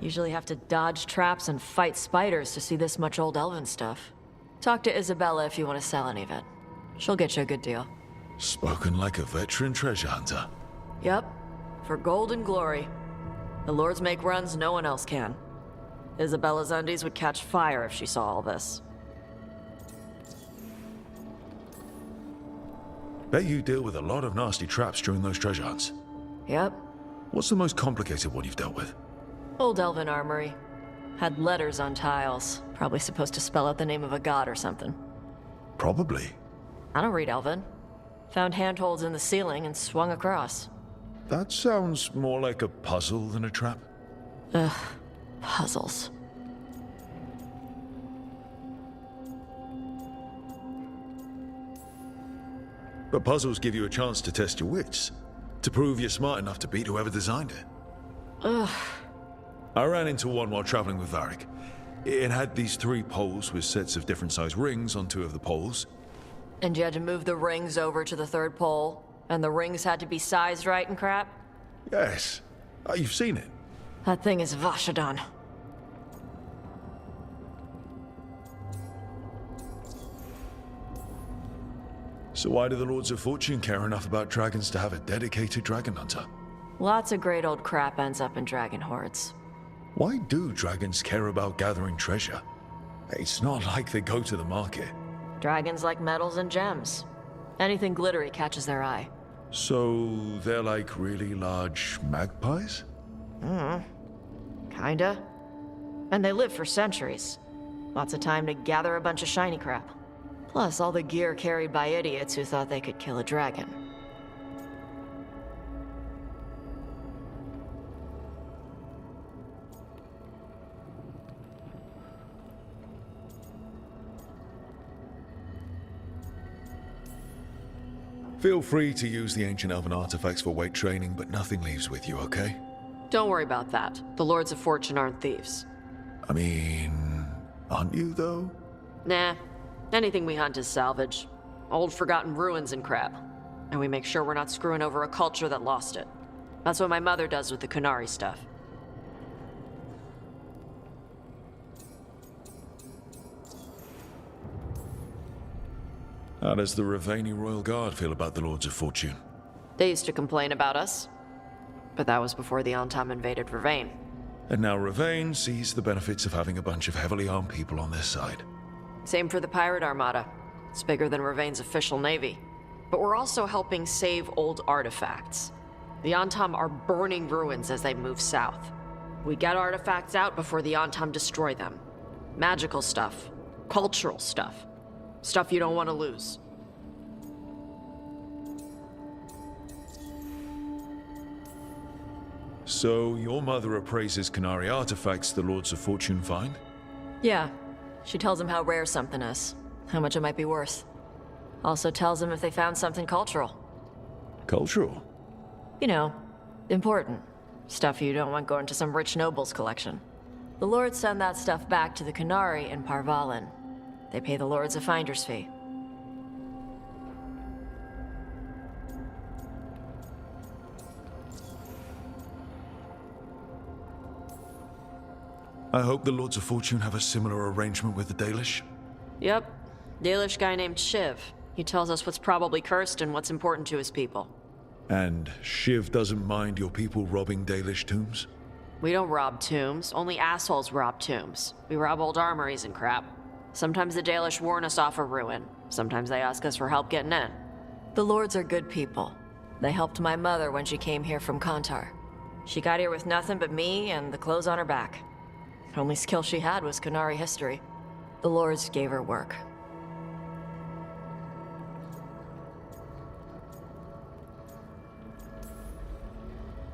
Usually have to dodge traps and fight spiders to see this much old elven stuff. Talk to Isabella if you want to sell any of it. She'll get you a good deal. Spoken like a veteran treasure hunter. Yep, for gold and glory. The lords make runs no one else can. Isabella's undies would catch fire if she saw all this. Bet you deal with a lot of nasty traps during those treasure hunts. Yep. What's the most complicated one you've dealt with? Old elven armory. Had letters on tiles. Probably supposed to spell out the name of a god or something. Probably. I don't read elven. Found handholds in the ceiling and swung across. That sounds more like a puzzle than a trap. Ugh. Puzzles. But puzzles give you a chance to test your wits. To prove you're smart enough to beat whoever designed it. Ugh. I ran into one while traveling with Varric. It had these 3 poles with sets of different size rings on 2 of the poles. And you had to move the rings over to the 3rd pole? And the rings had to be sized right and crap? Yes. You've seen it. That thing is Vashadan. So why do the Lords of Fortune care enough about dragons to have a dedicated dragon hunter? Lots of great old crap ends up in dragon hordes. Why do dragons care about gathering treasure? It's not like they go to the market. Dragons like metals and gems. Anything glittery catches their eye. So they're like really large magpies? Kinda. And they live for centuries. Lots of time to gather a bunch of shiny crap. Plus all the gear carried by idiots who thought they could kill a dragon. Feel free to use the ancient elven artifacts for weight training, but nothing leaves with you, okay? Don't worry about that. The Lords of Fortune aren't thieves. I mean, aren't you, though? Nah. Anything we hunt is salvage. Old forgotten ruins and crap. And we make sure we're not screwing over a culture that lost it. That's what my mother does with the Kunari stuff. How does the Rivain Royal Guard feel about the Lords of Fortune? They used to complain about us. But that was before the Antam invaded Rivain. And now Rivain sees the benefits of having a bunch of heavily armed people on their side. Same for the Pirate Armada. It's bigger than Rivain's official navy. But we're also helping save old artifacts. The Antam are burning ruins as they move south. We get artifacts out before the Antam destroy them. Magical stuff. Cultural stuff. Stuff you don't want to lose. So, your mother appraises Kunari artifacts the Lords of Fortune find? Yeah. She tells them how rare something is. How much it might be worth. Also tells them if they found something cultural. Cultural? You know, important. Stuff you don't want going to some rich noble's collection. The Lords send that stuff back to the Kunari in Parvalin. They pay the Lords a finder's fee. I hope the Lords of Fortune have a similar arrangement with the Dalish. Yep. Dalish guy named Shiv. He tells us what's probably cursed and what's important to his people. And Shiv doesn't mind your people robbing Dalish tombs? We don't rob tombs. Only assholes rob tombs. We rob old armories and crap. Sometimes the Dalish warn us off a ruin. Sometimes they ask us for help getting in. The Lords are good people. They helped my mother when she came here from Kantar. She got here with nothing but me and the clothes on her back. Only skill she had was Kunari history. The Lords gave her work.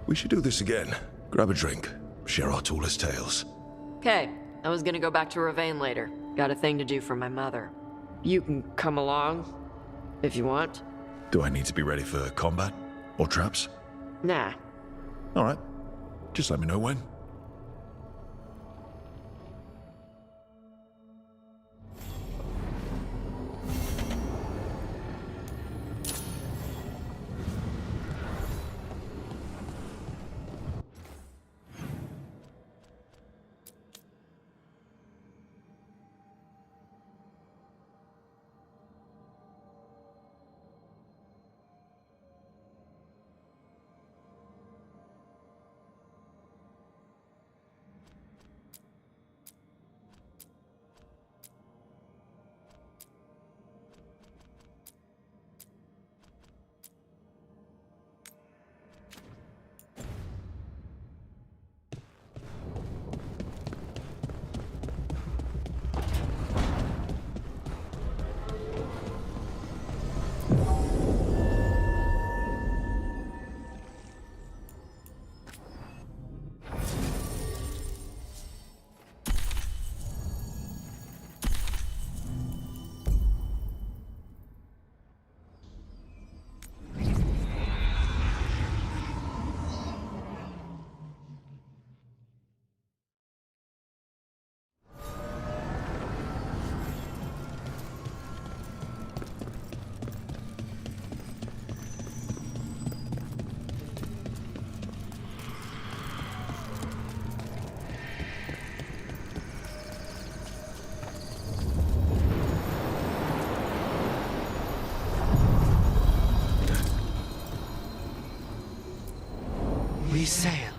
We should do this again. Grab a drink. Share our tallest tales. Okay, I was gonna go back to Rivain later. Got a thing to do for my mother. You can come along, if you want. Do I need to be ready for combat? Or traps? Nah. Alright. Just let me know when. sail.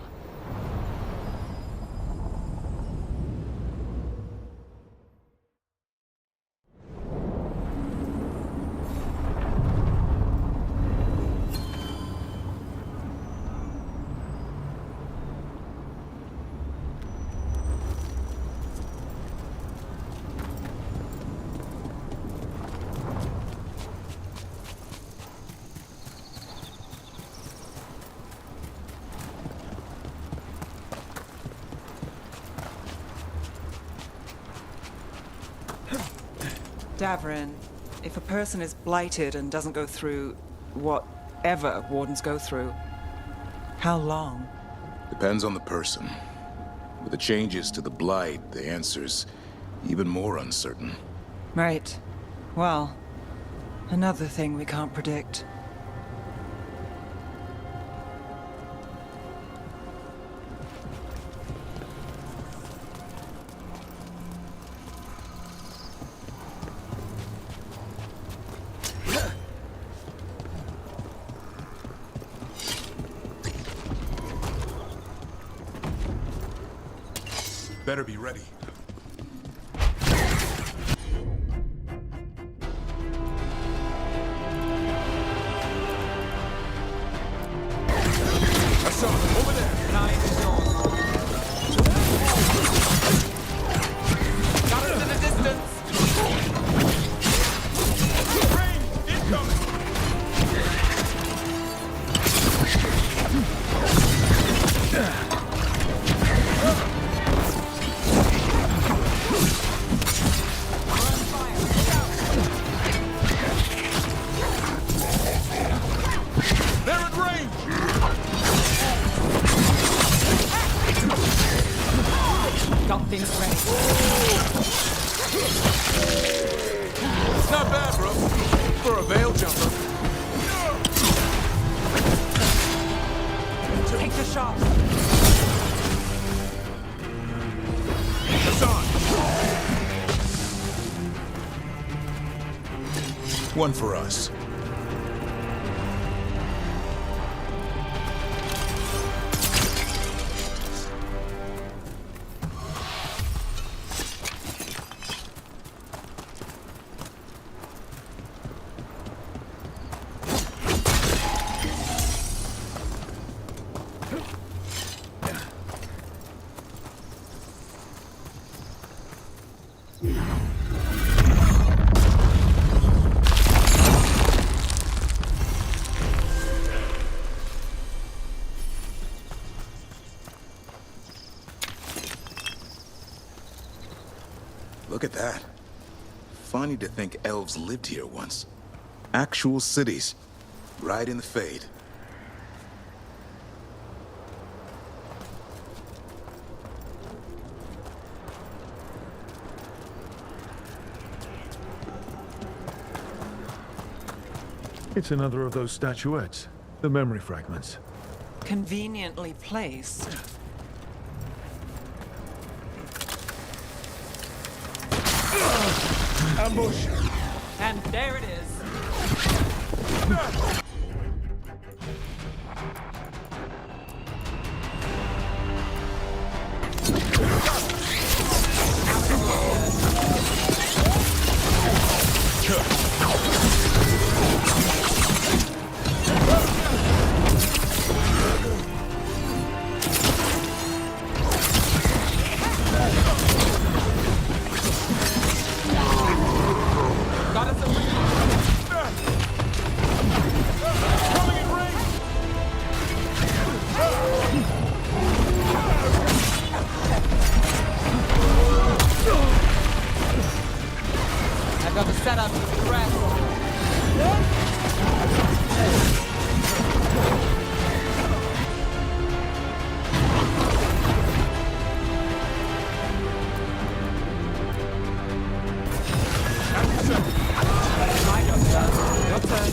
Davrin, if a person is blighted and doesn't go through whatever wardens go through, how long? Depends on the person. With the changes to the blight, the answer's even more uncertain. Right. Well, another thing we can't predict. Better be ready. Over there. Nine is yours. Got us in the distance. Range incoming. They're at range. Got things ready. It's not bad, bro. For a veil jumper. Take the shot! It's on. One for us. Look at that. Funny to think elves lived here once. Actual cities. Right in the Fade. It's another of those statuettes. The memory fragments. Conveniently placed. Ambush! And there it is. Got us a Coming in range! I've got the setup. Press. Your turn.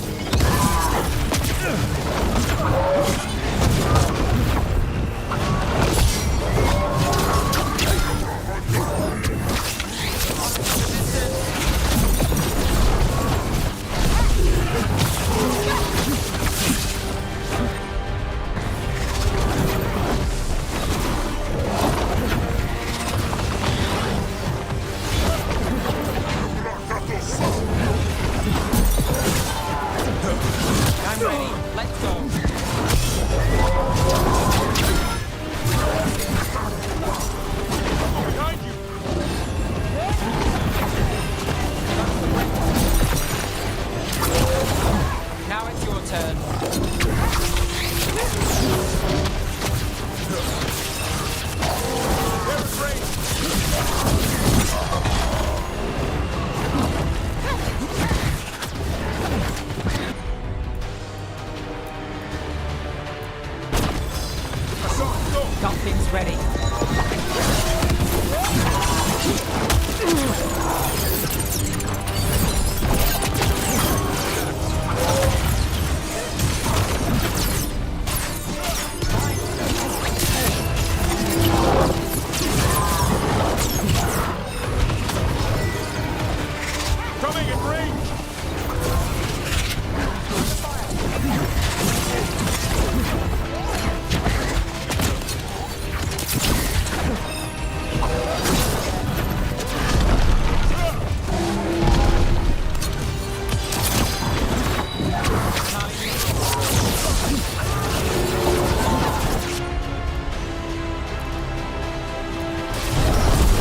Getting in range!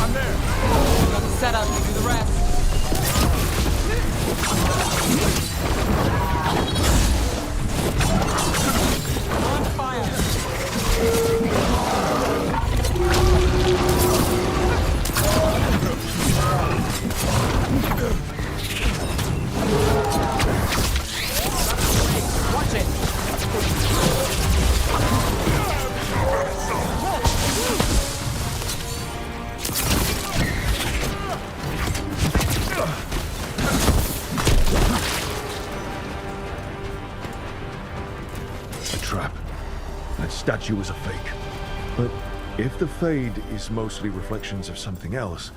I'm there! Got the setup, you do the rest. On fire! Watch it! A trap. That statue was a fake. But if the fade is mostly reflections of something else,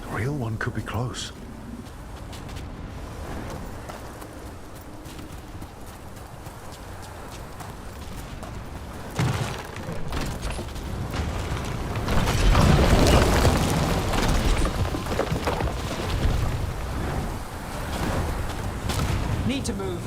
the real one could be close. Need to move.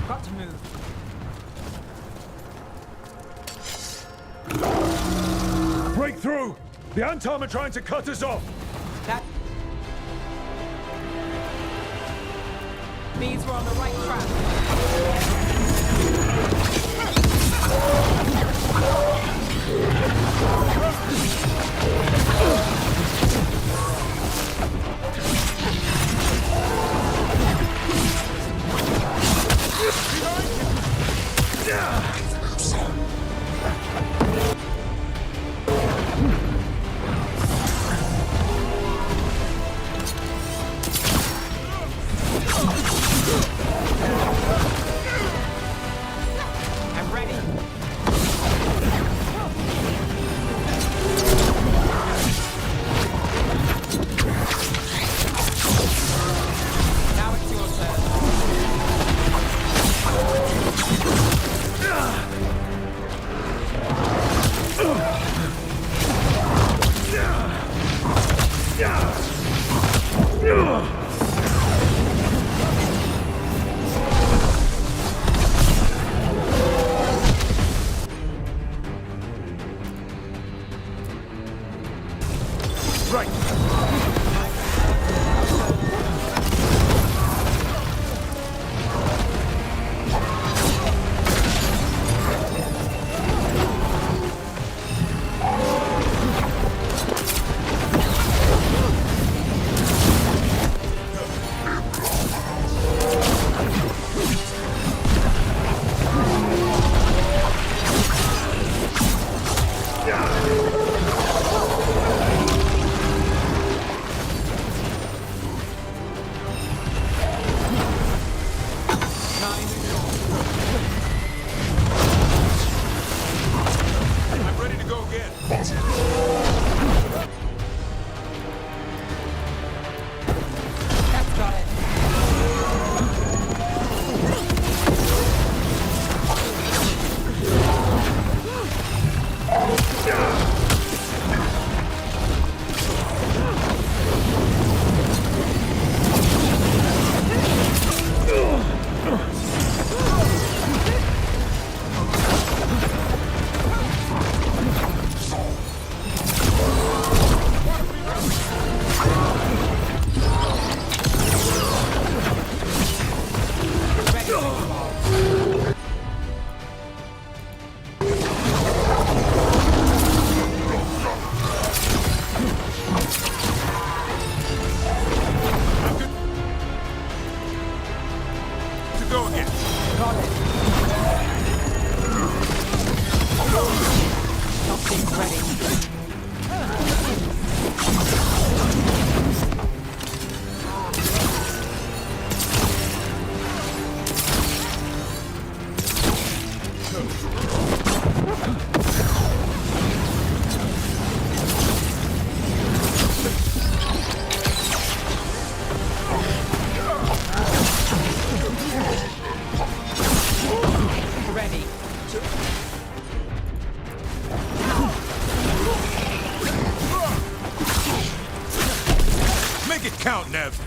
Got to move. Break through! The Antom are trying to cut us off! That means we're on the right track. I'm ready. Now it's your turn. I'm ready to go again. in. That's got it. To go again. Got it. Something's ready. Ready. Make it count, Nev.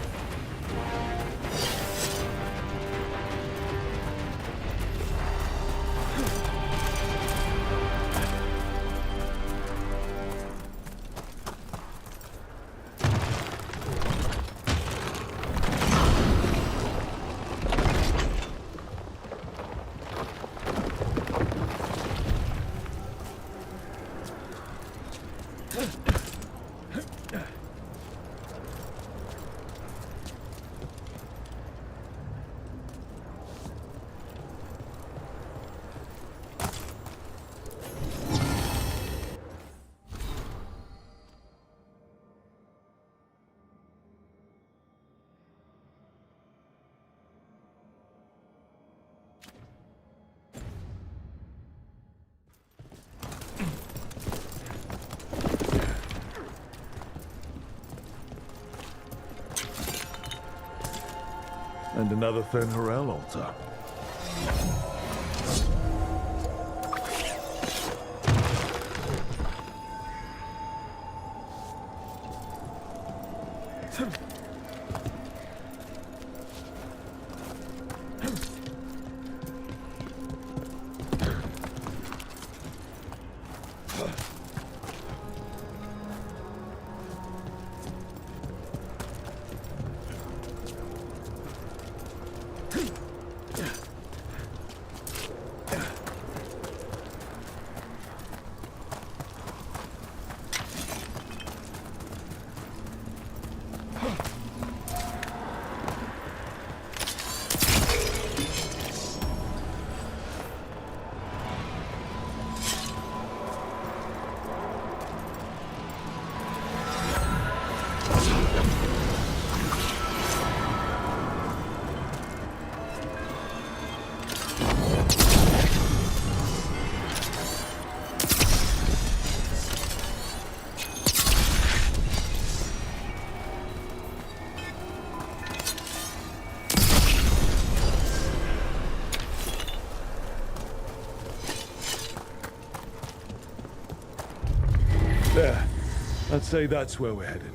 And another Thin Harel altar. There. I'd say that's where we're headed.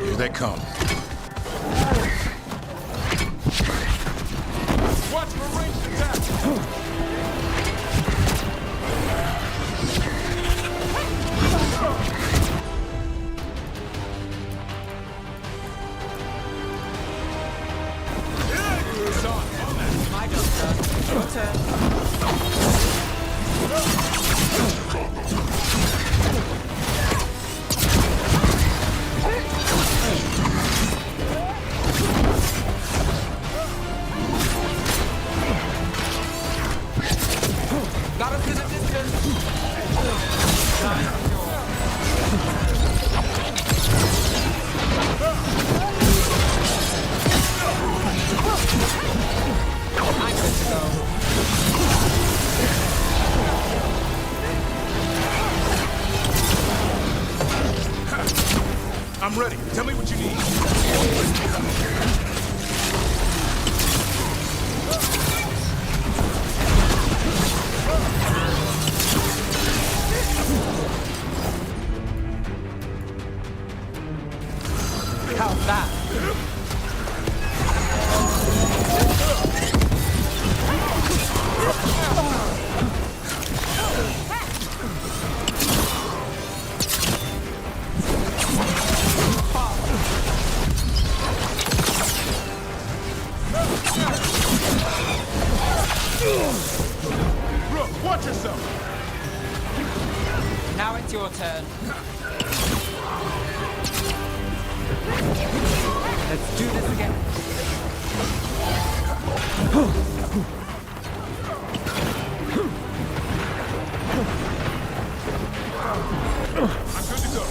Here they come. Watch for ranged attack. I'm ready. Tell me what you need. How's that? Rook, watch yourself. Now it's your turn. Let's do this again. I'm good to go.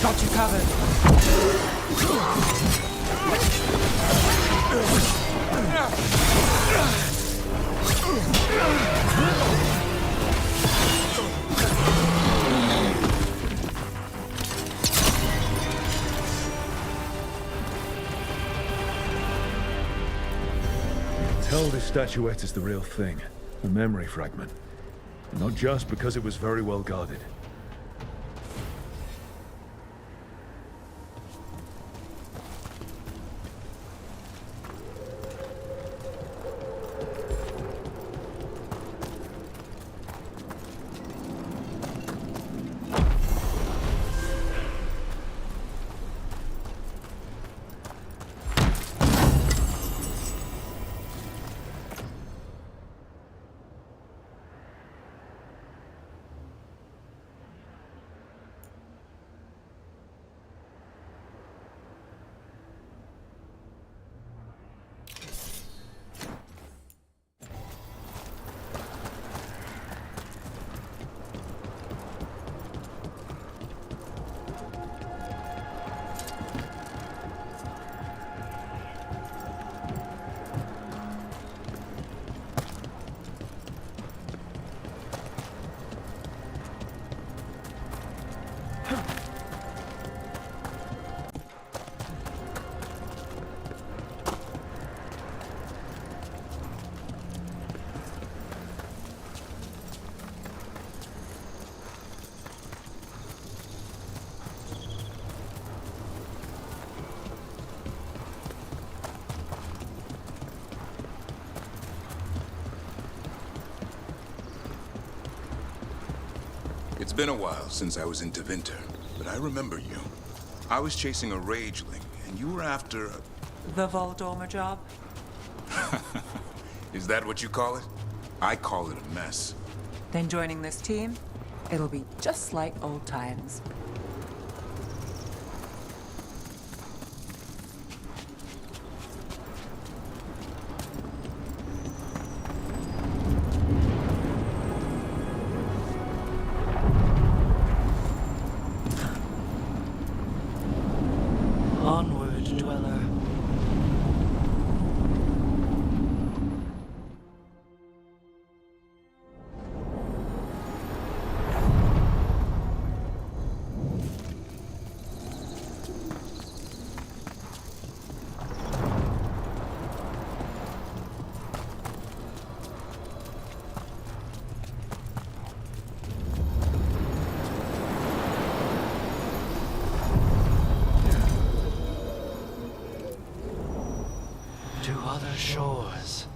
Got you covered. Tell this statuette is the real thing. A memory fragment. Not just because it was very well guarded. It's been a while since I was in Tevinter, but I remember you. I was chasing a rageling, and you were after... The Voldormer job? Is that what you call it? I call it a mess. Then joining this team, it'll be just like old times. Onward, dweller. To other shores.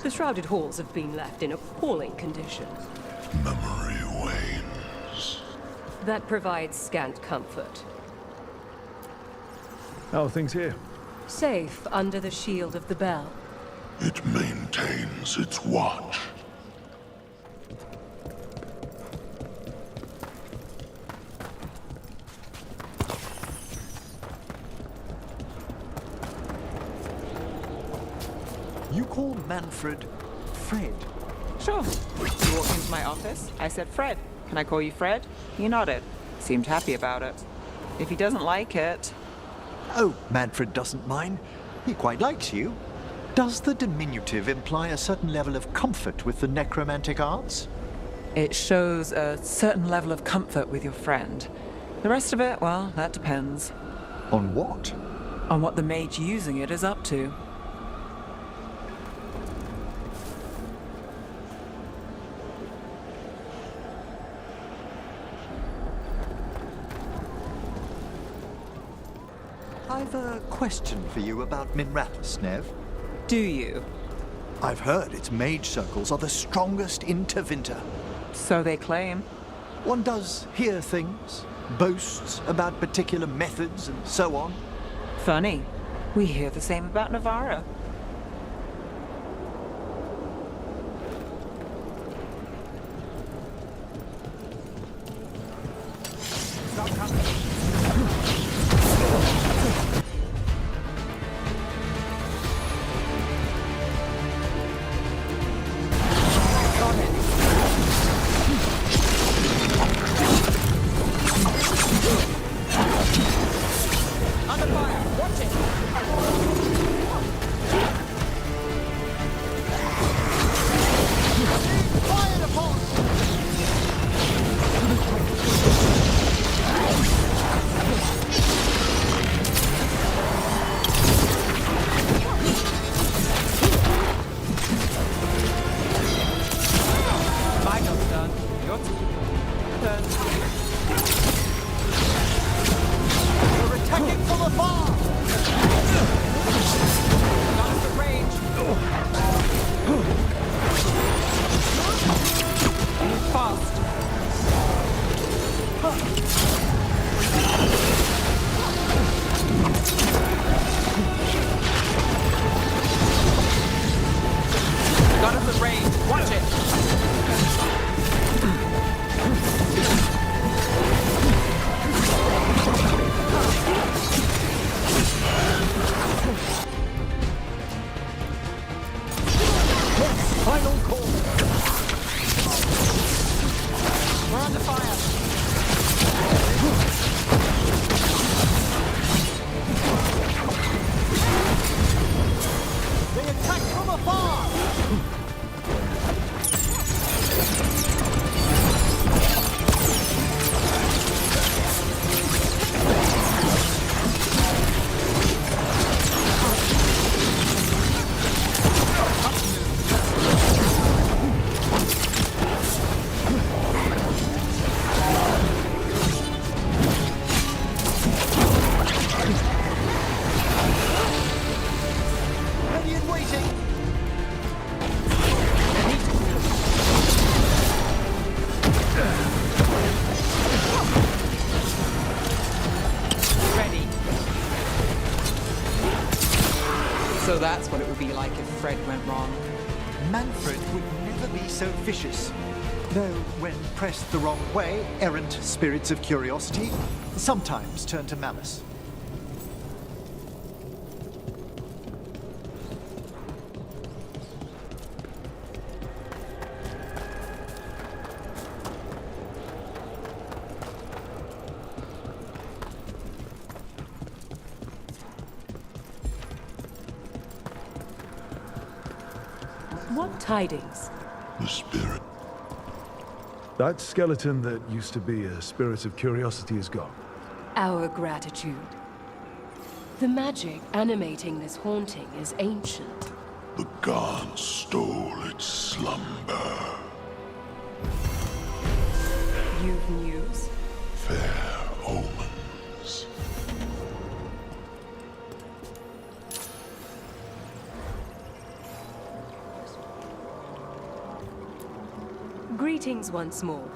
The shrouded halls have been left in appalling condition. Memory wanes. That provides scant comfort. How are things here? Safe under the shield of the bell. It maintains its watch. You call Manfred Fred? Sure. You walked into my office. I said, Fred. Can I call you Fred? He nodded. Seemed happy about it. If he doesn't like it... Oh, Manfred doesn't mind. He quite likes you. Does the diminutive imply a certain level of comfort with the necromantic arts? It shows a certain level of comfort with your friend. The rest of it, well, that depends. On what? On what the mage using it is up to. I've a question for you about Minratus, Nev. Do you? I've heard its mage circles are the strongest in Tevinter. So they claim. One does hear things, boasts about particular methods and so on. Funny. We hear the same about Navarro. So that's what it would be like if Fred went wrong. Manfred would never be so vicious. Though, when pressed the wrong way, errant spirits of curiosity sometimes turn to malice. What tidings? The spirit. That skeleton that used to be a spirit of curiosity is gone. Our gratitude. The magic animating this haunting is ancient. The gods stole its slumber. You've news? Fair omens. Greetings once more.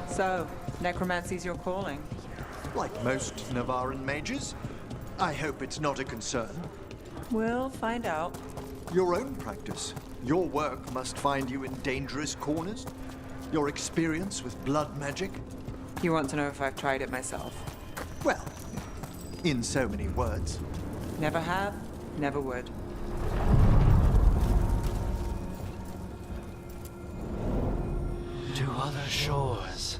So, necromancy's your calling. Like most Navaran mages, I hope it's not a concern. We'll find out. Your own practice. Your work must find you in dangerous corners. Your experience with blood magic. You want to know if I've tried it myself? Well, in so many words. Never have, never would. To other shores.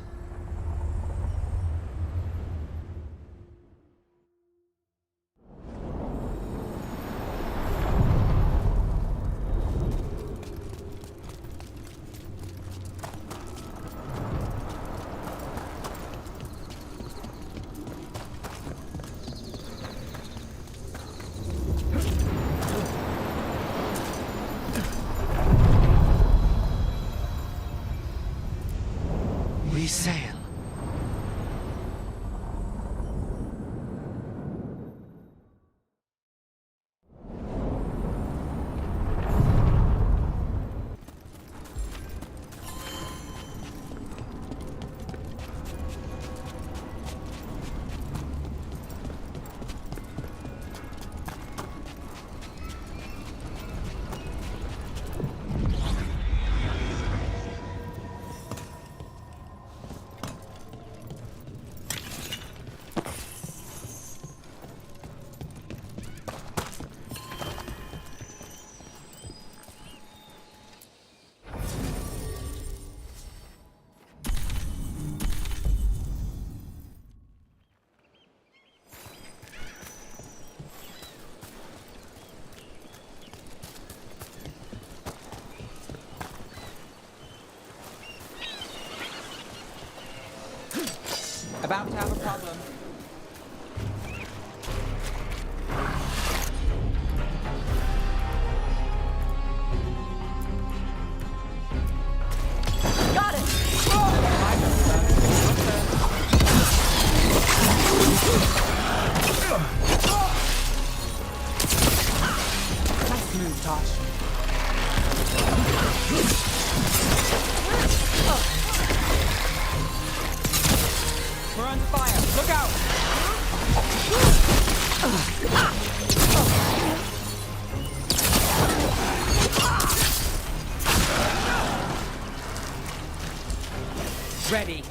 We sail. About to have a problem. Got it! Nice move, Tosh. We're under fire. Look out! Ready.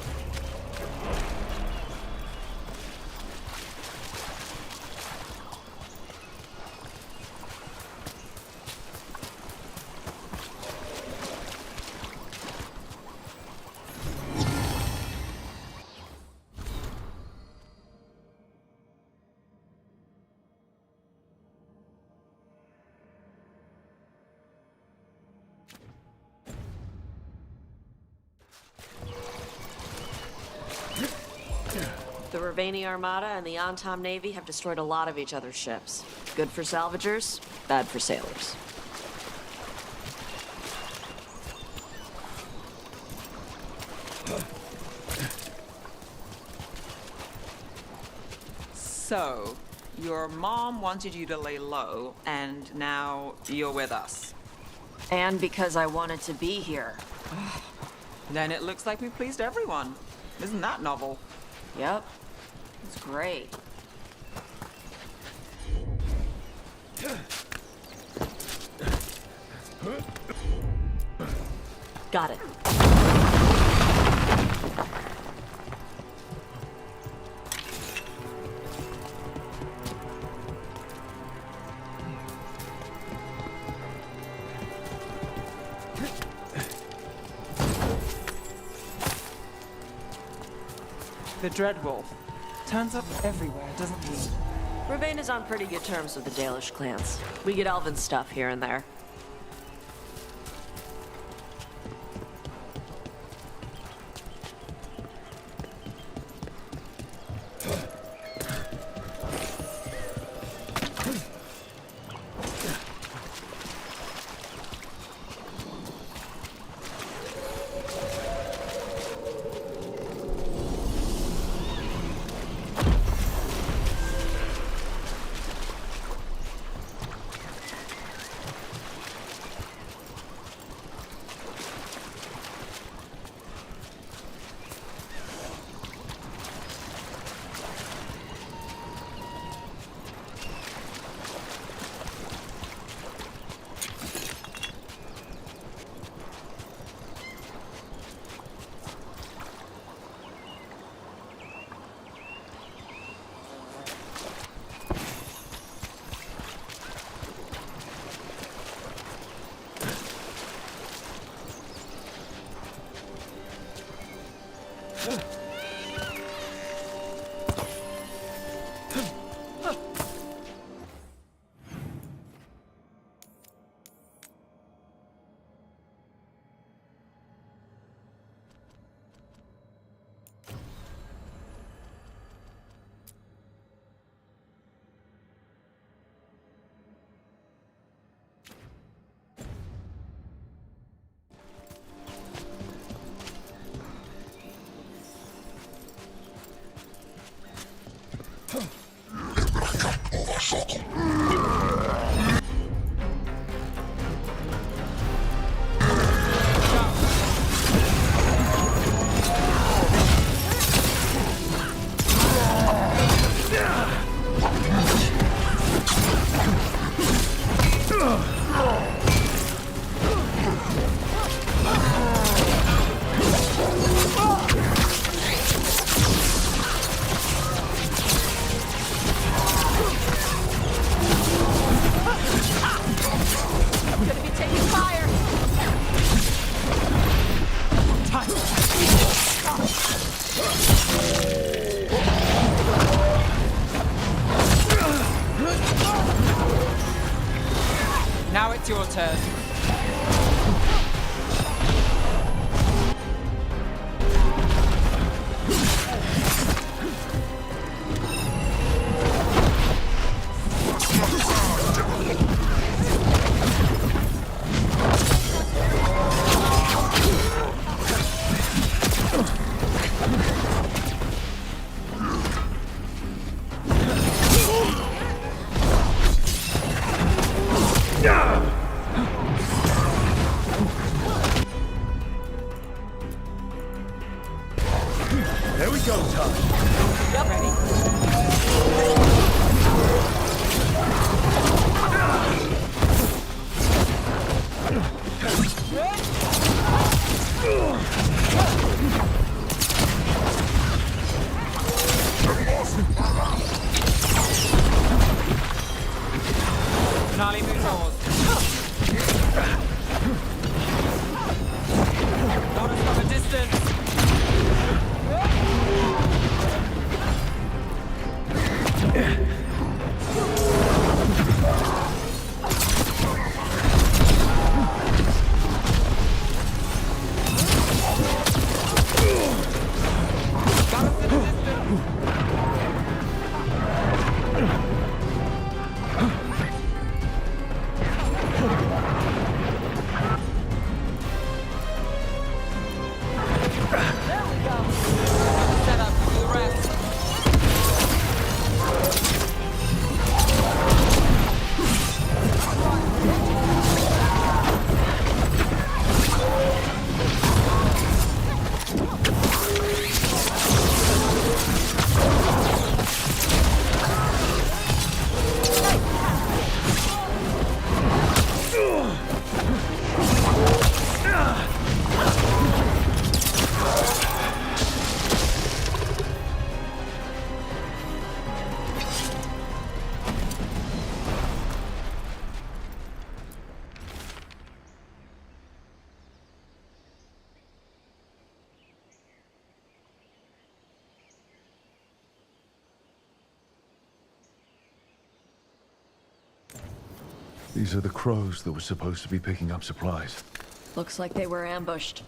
The Rivain Armada and the Antam Navy have destroyed a lot of each other's ships. Good for salvagers, bad for sailors. So, your mom wanted you to lay low, and now you're with us. And because I wanted to be here. Then it looks like we pleased everyone. Isn't that novel? Yep. It's great. Got it. The Dreadwolf turns up everywhere, doesn't he? Rivain is on pretty good terms with the Dalish clans. We get elven stuff here and there. Now it's your turn. There we go, Todd. Yep. Ready. Finale moves on. Notice from a distance. These are the crows that were supposed to be picking up supplies. Looks like they were ambushed.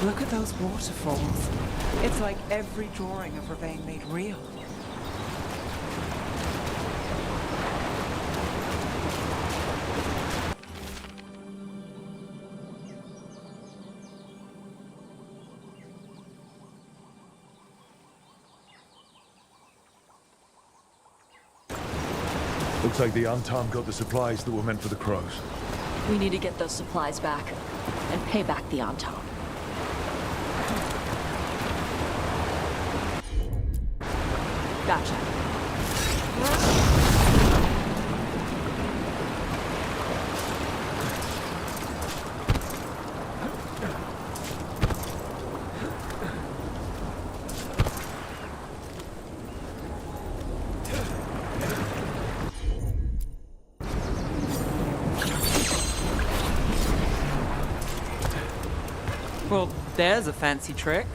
Look at those waterfalls. It's like every drawing of Rivain made real. Looks like the Antam got the supplies that were meant for the crows. We need to get those supplies back and pay back the Antam. Gotcha. Well, there's a fancy trick.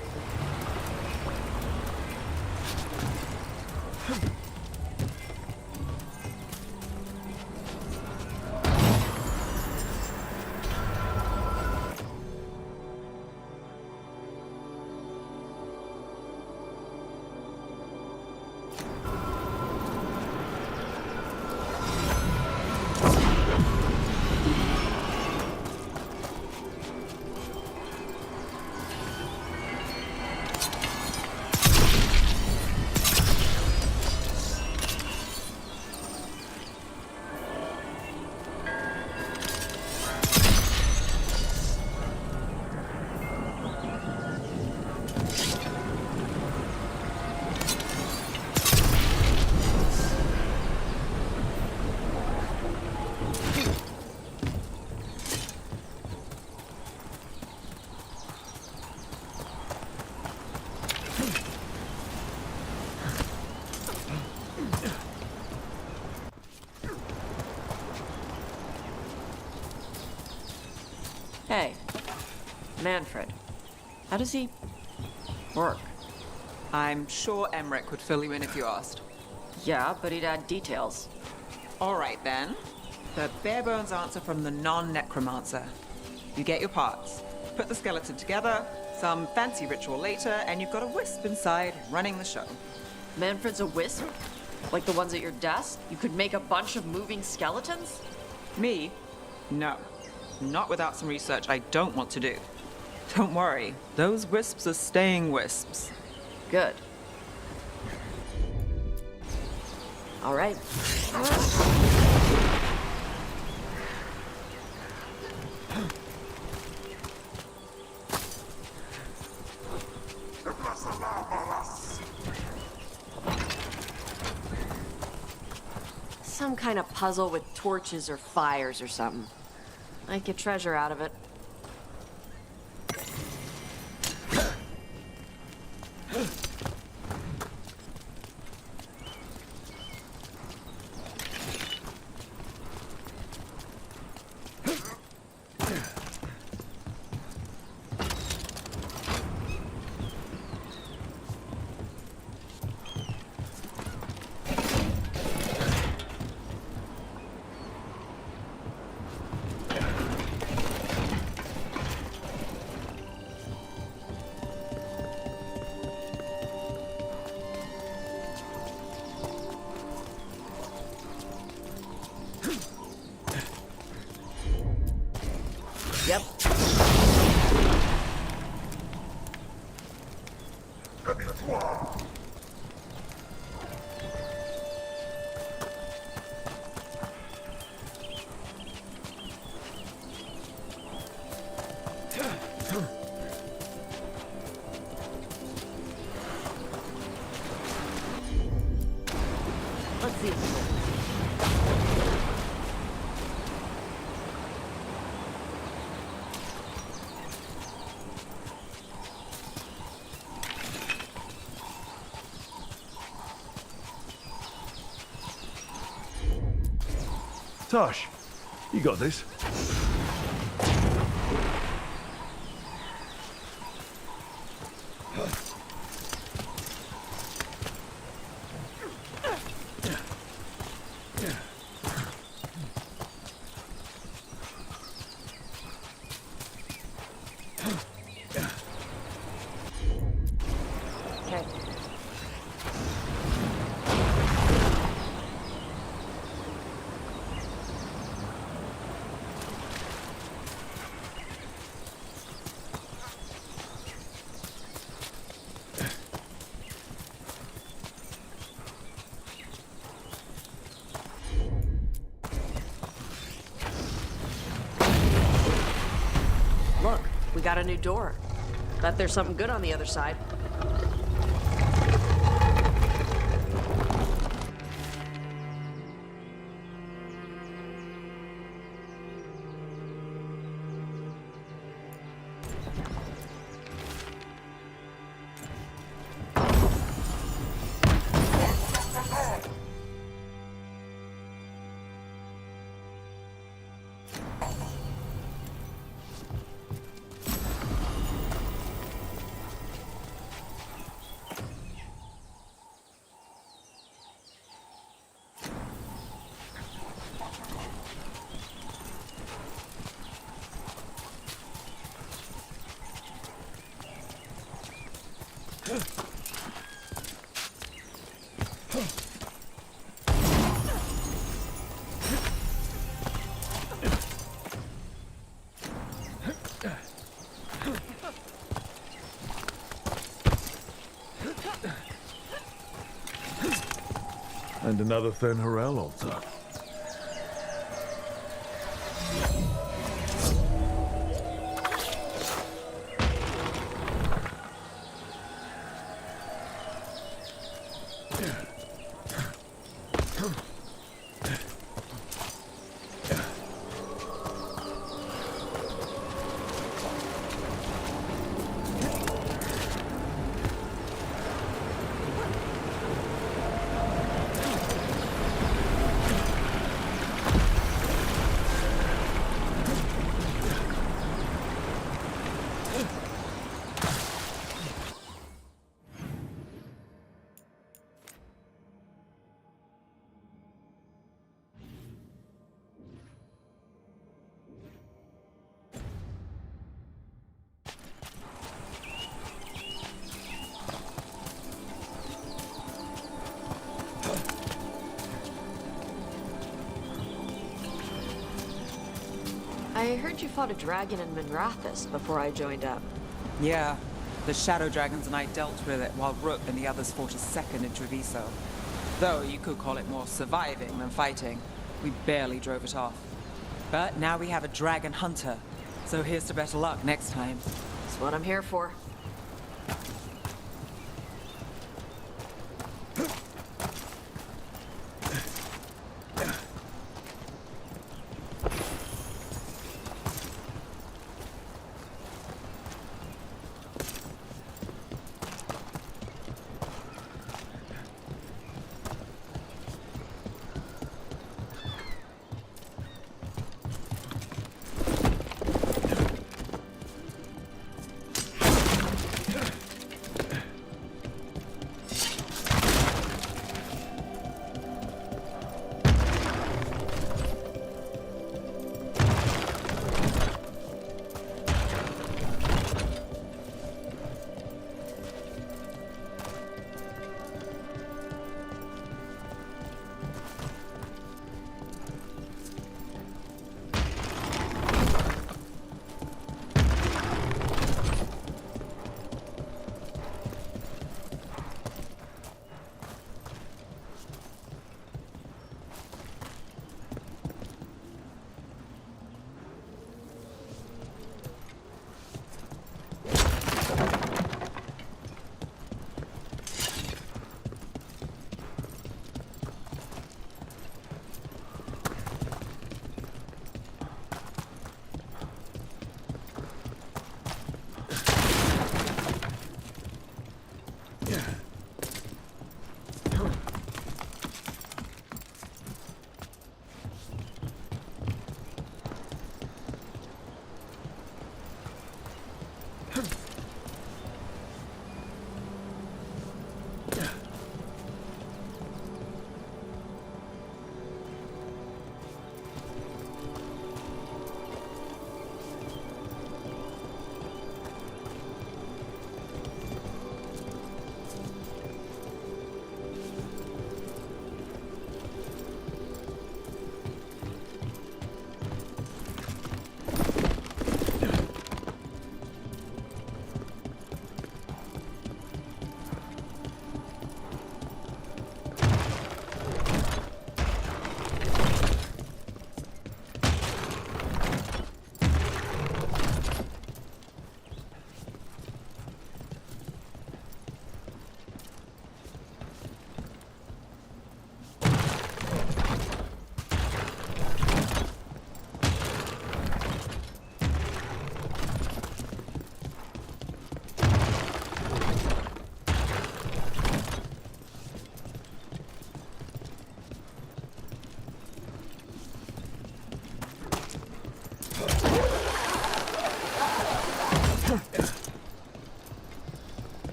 Hey, Manfred. How does he work? I'm sure Emmerich would fill you in if you asked. Yeah, but he'd add details. All right, then. The bare-bones answer from the non-necromancer. You get your parts, put the skeleton together, some fancy ritual later, and you've got a wisp inside running the show. Manfred's a wisp? Like the ones at your desk? You could make a bunch of moving skeletons? Me? No. Not without some research I don't want to do. Don't worry, those wisps are staying wisps. Good. All right. Some kind of puzzle with torches or fires or something. I'd get treasure out of it. Yep. Let's see. Tosh, you got this. Okay. Look, we got a new door. Bet there's something good on the other side. And another Fen'Harel altar. I heard you fought a dragon in Minrathous before I joined up. Yeah, the Shadow Dragons and I dealt with it while Rook and the others fought a second in Treviso. Though you could call it more surviving than fighting. We barely drove it off. But now we have a dragon hunter, so here's to better luck next time. That's what I'm here for.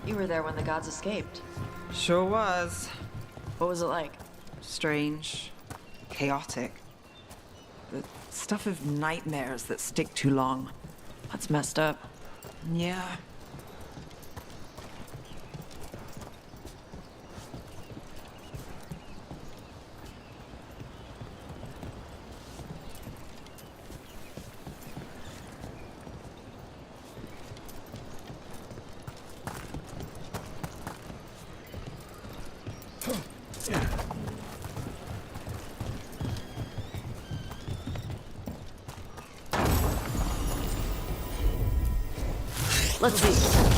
You were there when the gods escaped. Sure was. What was it like? Strange. Chaotic. The stuff of nightmares that stick too long. That's messed up. Yeah. Let's see.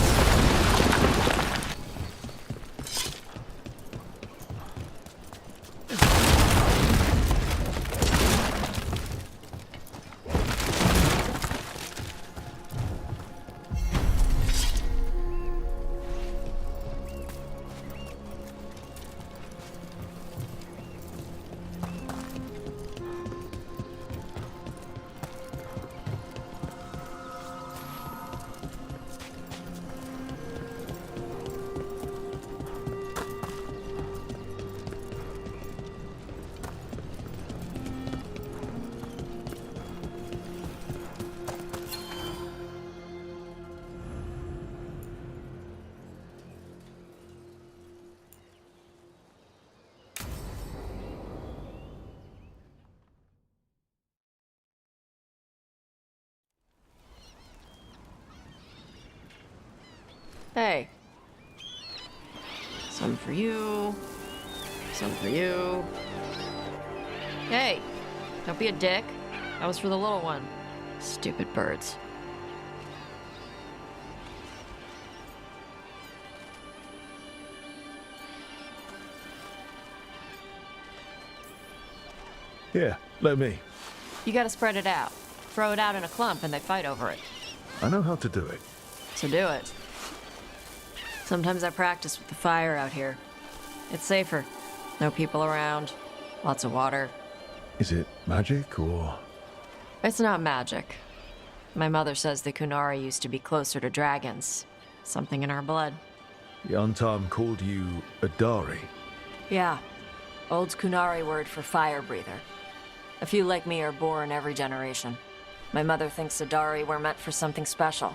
Hey. Some for you. Some for you. Hey, don't be a dick. That was for the little one. Stupid birds. Here, let me. You gotta spread it out. Throw it out in a clump and they fight over it. I know how to do it. So do it. Sometimes I practice with the fire out here. It's safer. No people around. Lots of water. Is it magic or... It's not magic. My mother says the Kunari used to be closer to dragons. Something in our blood. The Untarm called you a Dari? Yeah. Old Kunari word for fire breather. A few like me are born every generation. My mother thinks the Dari were meant for something special.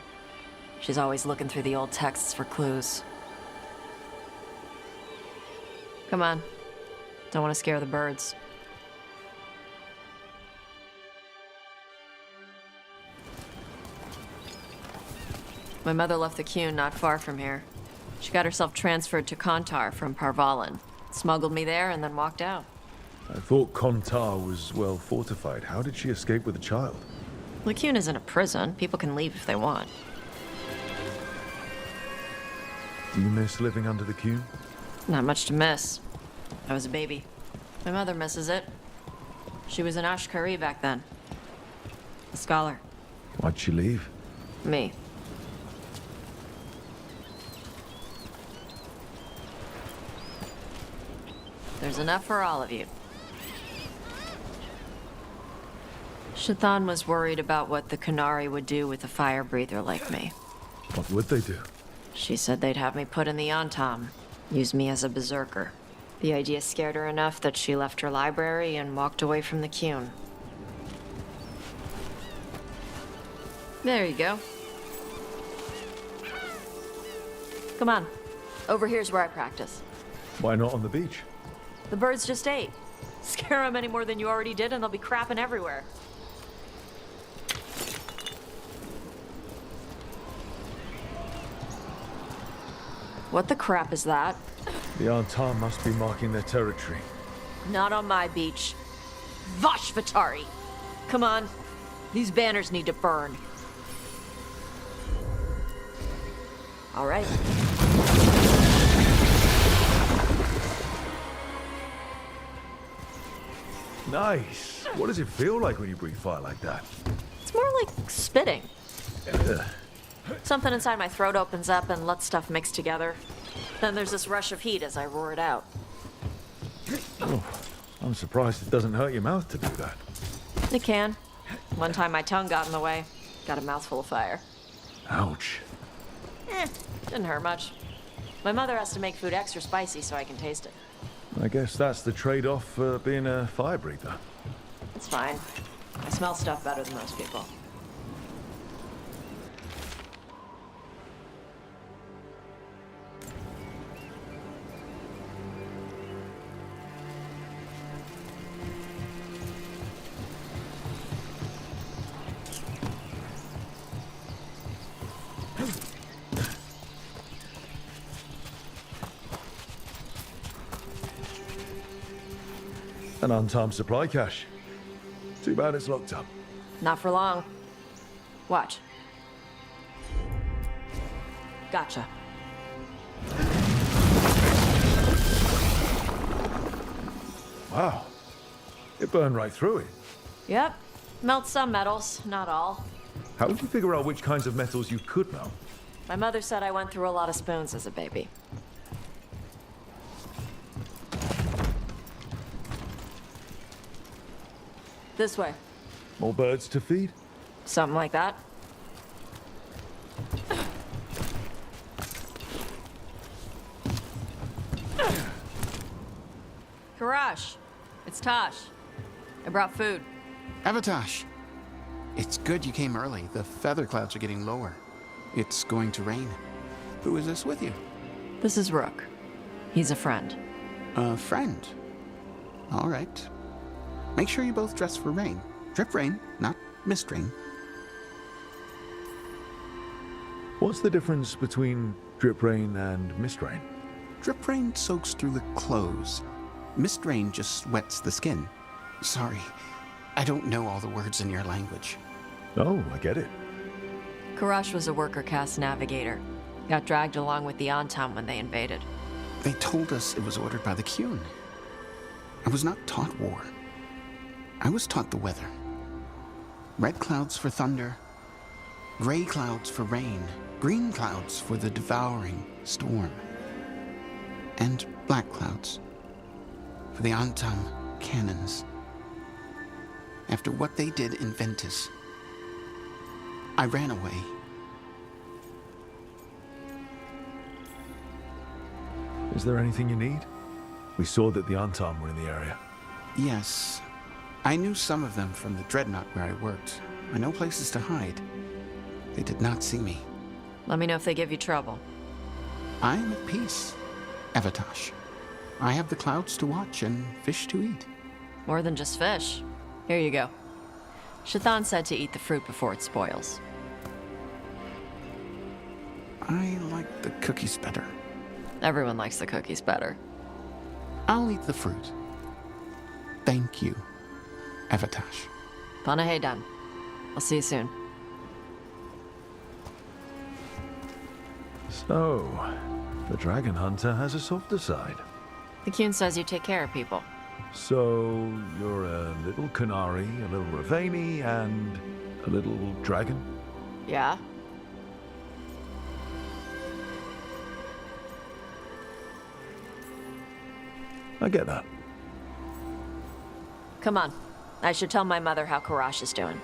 She's always looking through the old texts for clues. Come on. Don't want to scare the birds. My mother left the Qun not far from here. She got herself transferred to Kontar from Parvalan. Smuggled me there and then walked out. I thought Kontar was well fortified. How did she escape with a child? The Qun isn't a prison. People can leave if they want. Do you miss living under the Qun? Not much to miss. I was a baby. My mother misses it. She was an Ashkari back then. A scholar. Why'd she leave? Me. There's enough for all of you. Shathan was worried about what the Kunari would do with a fire breather like me. What would they do? She said they'd have me put in the Antam, use me as a berserker. The idea scared her enough that she left her library and walked away from the Qun. There you go. Come on. Over here's where I practice. Why not on the beach? The birds just ate. Scare them any more than you already did and they'll be crapping everywhere. What the crap is that? The Antar must be marking their territory. Not on my beach. Vashvatari! Come on. These banners need to burn. All right. Nice. What does it feel like when you breathe fire like that? It's more like spitting. Something inside my throat opens up and lets stuff mix together. Then there's this rush of heat as I roar it out. Oh, I'm surprised it doesn't hurt your mouth to do that. It can. One time my tongue got in the way. Got a mouthful of fire. Ouch. Didn't hurt much. My mother has to make food extra spicy so I can taste it. I guess that's the trade-off for being a fire breather. It's fine. I smell stuff better than most people. An untimed supply cache. Too bad it's locked up. Not for long. Watch. Gotcha. Wow. It burned right through it. Yep. Melt some metals, not all. How did you figure out which kinds of metals you could melt? My mother said I went through a lot of spoons as a baby. This way. More birds to feed? Something like that. Karash, it's Tosh. I brought food. Avatosh. It's good you came early. The feather clouds are getting lower. It's going to rain. Who is this with you? This is Rook. He's a friend. A friend? All right. Make sure you both dress for rain. Drip rain, not mist rain. What's the difference between drip rain and mist rain? Drip rain soaks through the clothes. Mist rain just wets the skin. Sorry, I don't know all the words in your language. Oh, I get it. Karash was a worker caste navigator. Got dragged along with the Antam when they invaded. They told us it was ordered by the Qun. I was not taught war. I was taught the weather. Red clouds for thunder, gray clouds for rain, green clouds for the devouring storm, and black clouds for the Antam cannons. After what they did in Ventus, I ran away. Is there anything you need? We saw that the Antam were in the area. Yes. I knew some of them from the Dreadnought where I worked. I know places to hide. They did not see me. Let me know if they give you trouble. I am at peace, Avatosh. I have the clouds to watch and fish to eat. More than just fish. Here you go. Shathan said to eat the fruit before it spoils. I like the cookies better. Everyone likes the cookies better. I'll eat the fruit. Thank you, Avatosh. Panahedan. I'll see you soon. So, the Dragon Hunter has a softer side. The Qun says you take care of people. So, you're a little Canary, a little Rivain, and a little dragon? Yeah? I get that. Come on. I should tell my mother how Karash is doing.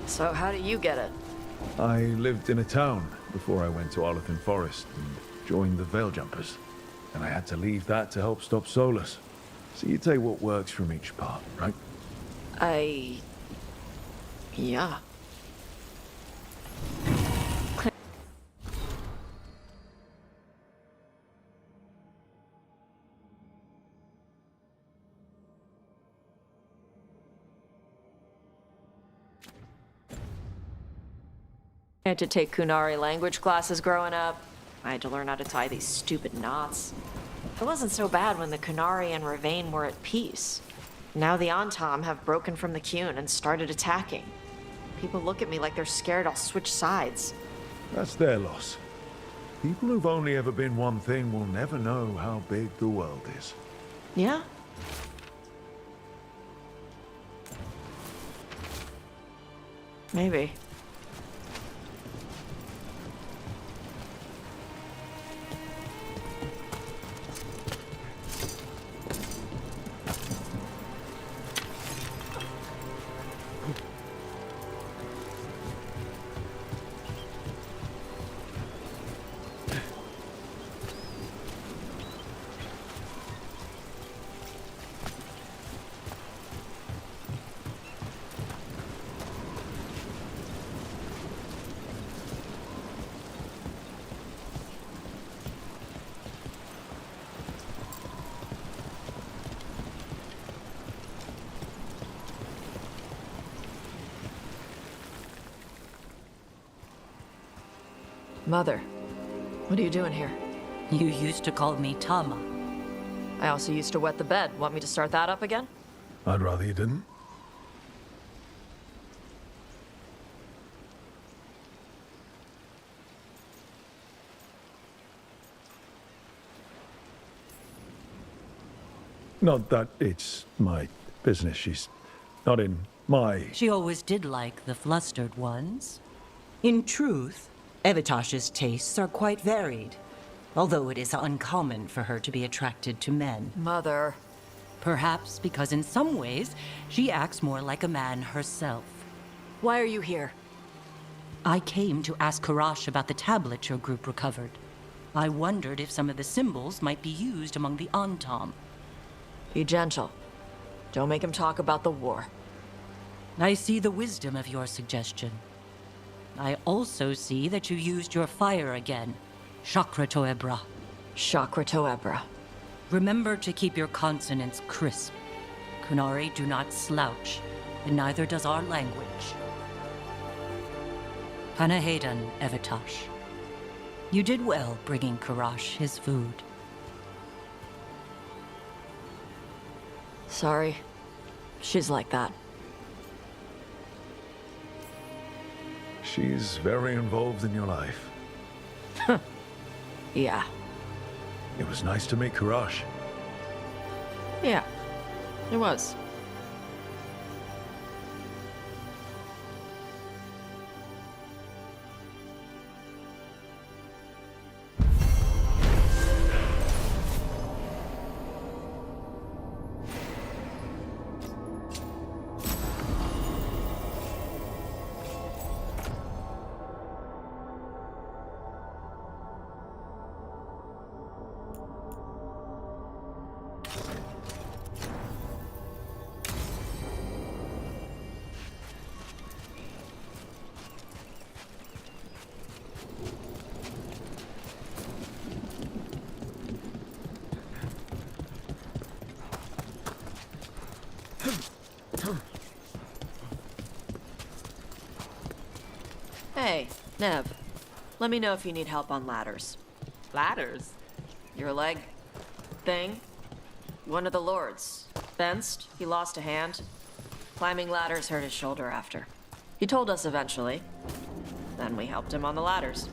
So how do you get it? I lived in a town before I went to Arlethan Forest and joined the Veil Jumpers. And I had to leave that to help stop Solas. So you take what works from each part, right? Yeah. I had to take Kunari language classes growing up. I had to learn how to tie these stupid knots. It wasn't so bad when the Kunari and Rivain were at peace. Now the Antam have broken from the Qun and started attacking. People look at me like they're scared I'll switch sides. That's their loss. People who've only ever been one thing will never know how big the world is. Yeah? Maybe. Mother, what are you doing here? You used to call me Tama. I also used to wet the bed. Want me to start that up again? I'd rather you didn't. Not that it's my business. She's not in my... She always did like the flustered ones. In truth, Evitash's tastes are quite varied, although it is uncommon for her to be attracted to men. Mother. Perhaps because in some ways, she acts more like a man herself. Why are you here? I came to ask Karash about the tablet your group recovered. I wondered if some of the symbols might be used among the Antam. Be gentle. Don't make him talk about the war. I see the wisdom of your suggestion. I also see that you used your fire again. Chakra Toebra. Chakra Toebra. Remember to keep your consonants crisp. Kunari do not slouch, and neither does our language. Panahedan, Evitash. You did well bringing Karash his food. Sorry. She's like that. She's very involved in your life. Yeah. It was nice to meet Karash. Yeah. It was. Hey, Nev. Let me know if you need help on ladders. Ladders? Your leg thing? One of the lords. Fenced, he lost a hand. Climbing ladders hurt his shoulder after. He told us eventually. Then we helped him on the ladders.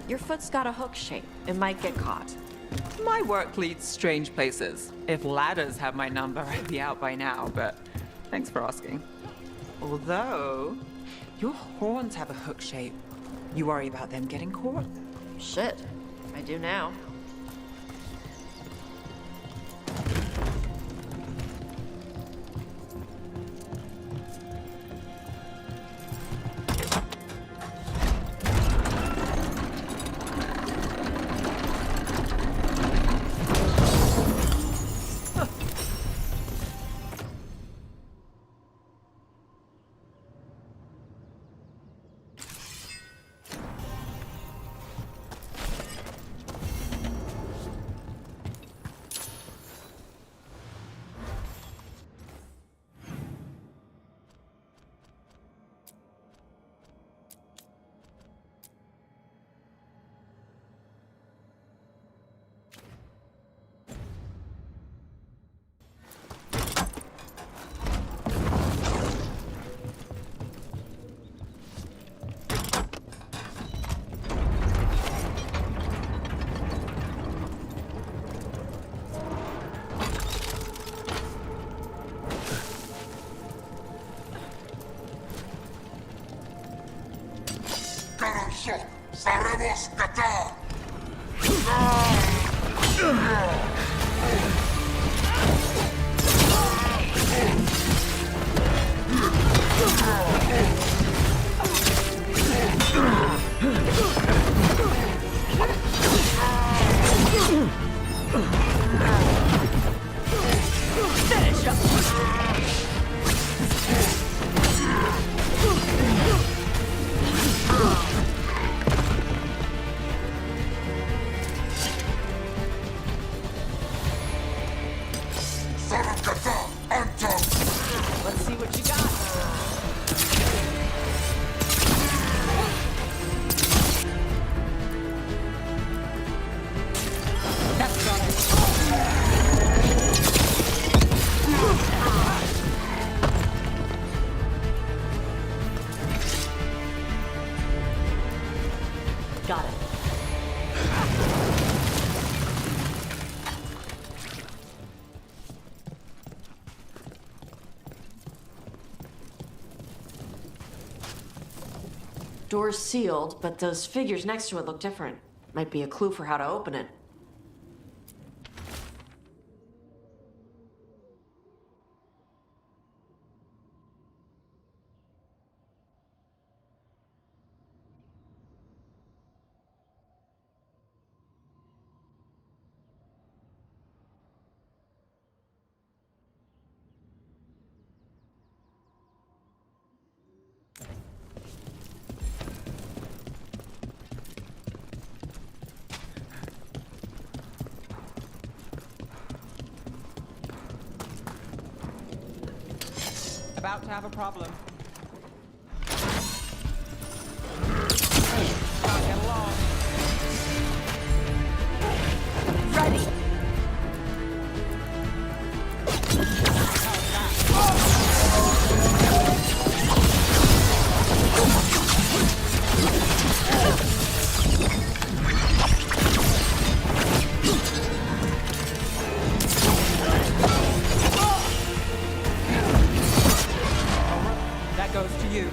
Your foot's got a hook shape. It might get caught. My work leads strange places. If ladders have my number, I'd be out by now, but thanks for asking. Although, your horns have a hook shape. You worry about them getting caught? Shit. I do now. Haremos catar. Finish up. Let's see what you got. That's got it. Got it. Door's sealed, but those figures next to it look different. Might be a clue for how to open it. About to have a problem. Can't get along. Ready! That goes to you.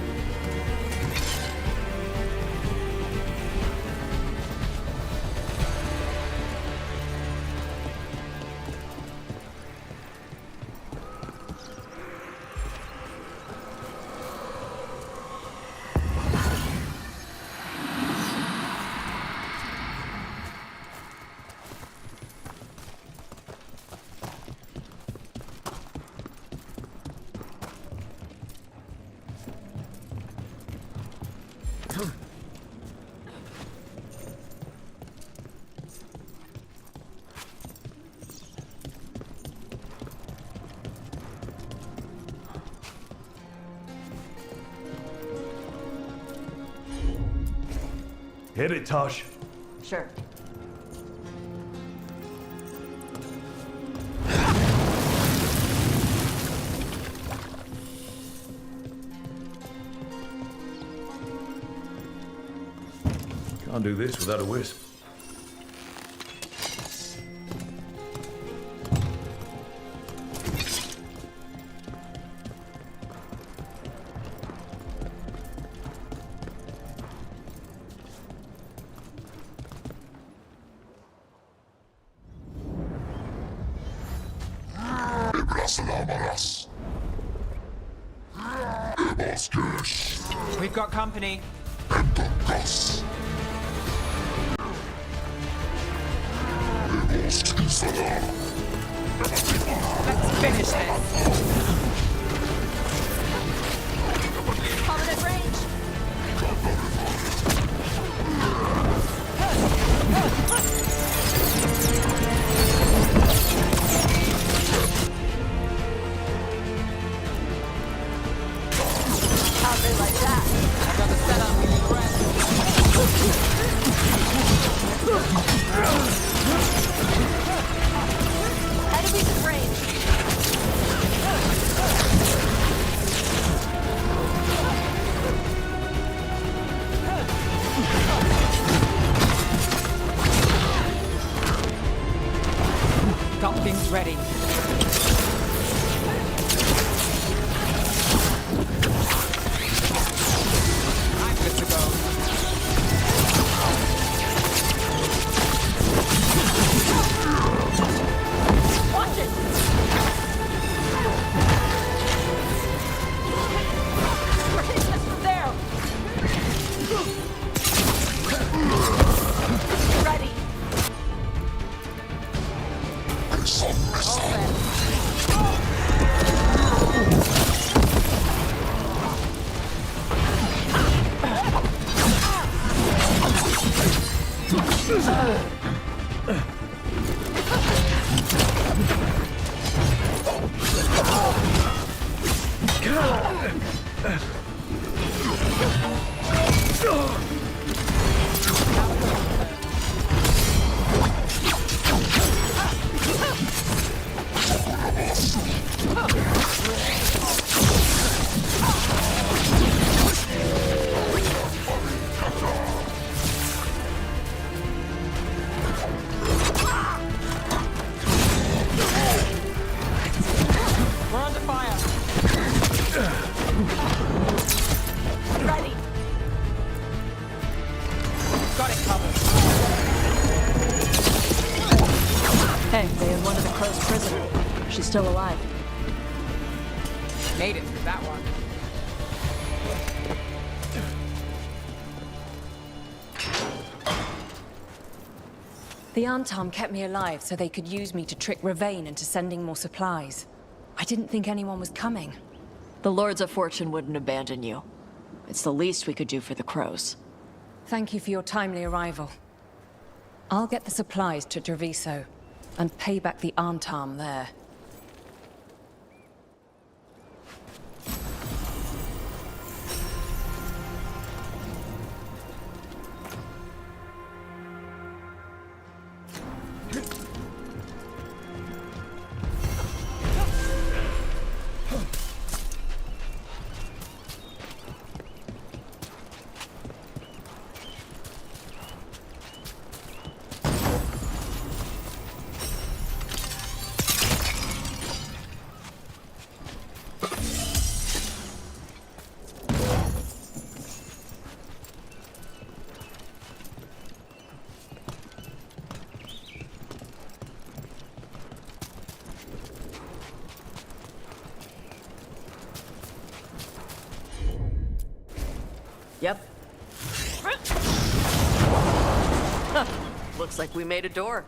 Hit it, Tosh. Sure. Can't do this without a wisp. We've got company. Let's finish this. Covenant range! How'd they like that? I got the setup. Enemies in range! Got things ready. I'm good to go. We're under fire. Ready. Got it covered. Hey, they had one of the Crow's prisoner. She's still alive. Made it through that one. The Antam kept me alive so they could use me to trick Rivain into sending more supplies. I didn't think anyone was coming. The Lords of Fortune wouldn't abandon you. It's the least we could do for the Crows. Thank you for your timely arrival. I'll get the supplies to Treviso and pay back the Antam there. Yep. Looks like we made a door.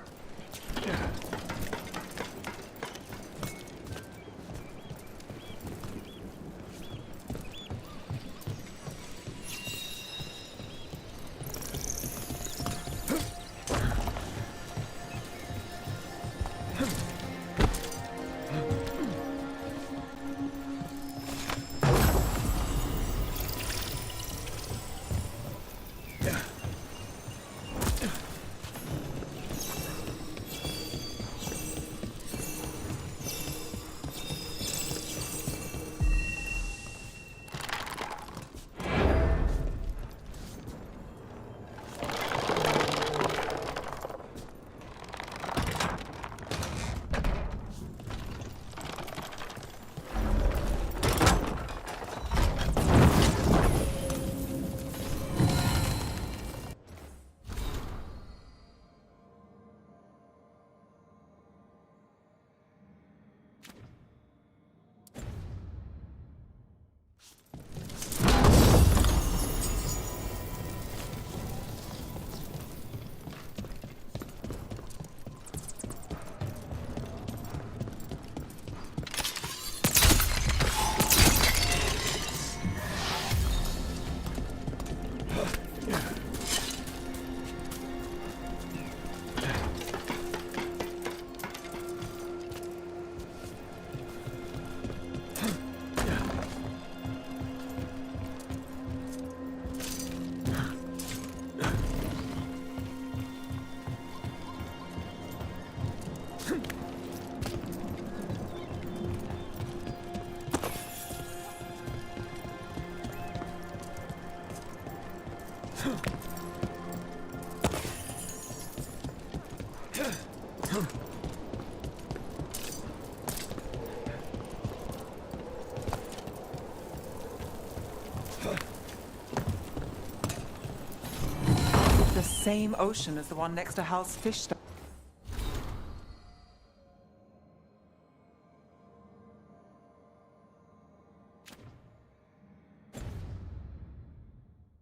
The same ocean as the one next to Hal's fish stand.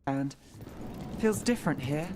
And feels different here.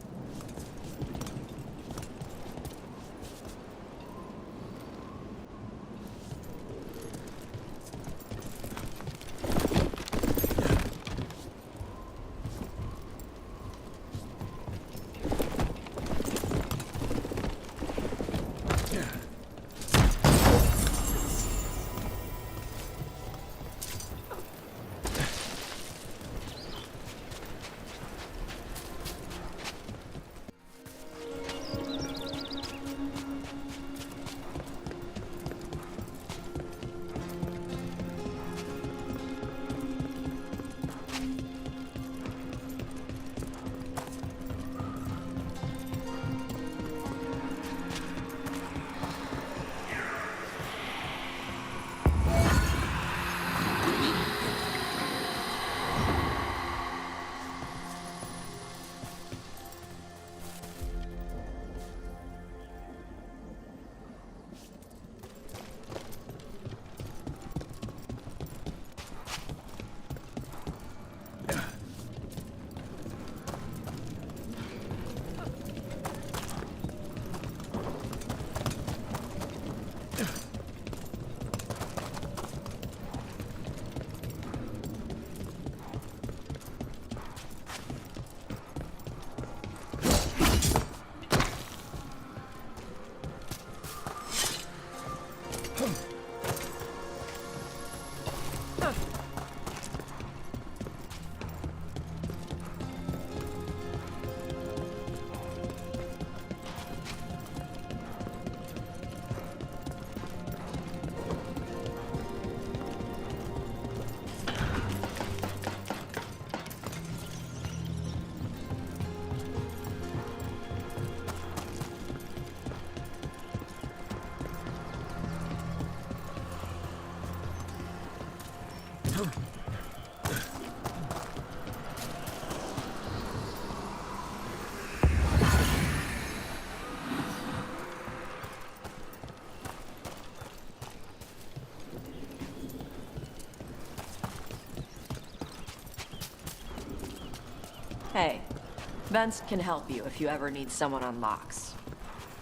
Vince can help you if you ever need someone on locks.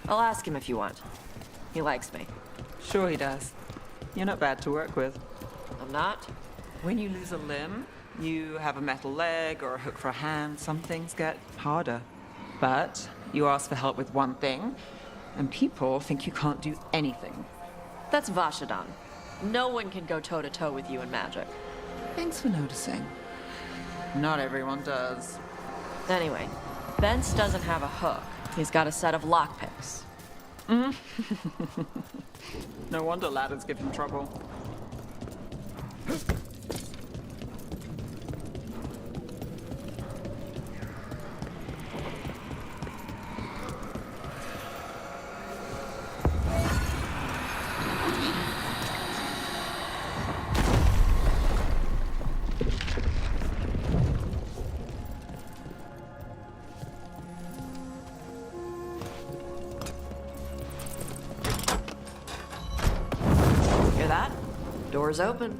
I'll ask him if you want. He likes me. Sure he does. You're not bad to work with. I'm not? When you lose a limb, you have a metal leg or a hook for a hand, some things get harder. But you ask for help with one thing, and people think you can't do anything. That's Vashadan. No one can go toe-to-toe with you in magic. Thanks for noticing. Not everyone does. Anyway, Vince doesn't have a hook. He's got a set of lockpicks. No wonder ladders give him trouble. Hear that? Door's open.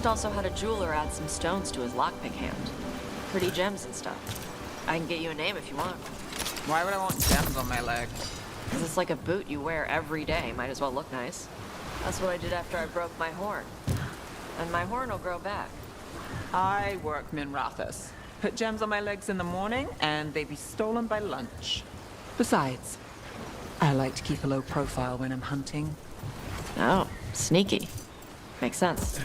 Costa also had a jeweler add some stones to his lockpick hand. Pretty gems and stuff. I can get you a name if you want. Why would I want gems on my leg? Because it's like a boot you wear every day. Might as well look nice. That's what I did after I broke my horn. And my horn will grow back. I work Minrathus. Put gems on my legs in the morning, and they be stolen by lunch. Besides, I like to keep a low profile when I'm hunting. Oh, sneaky. Makes sense.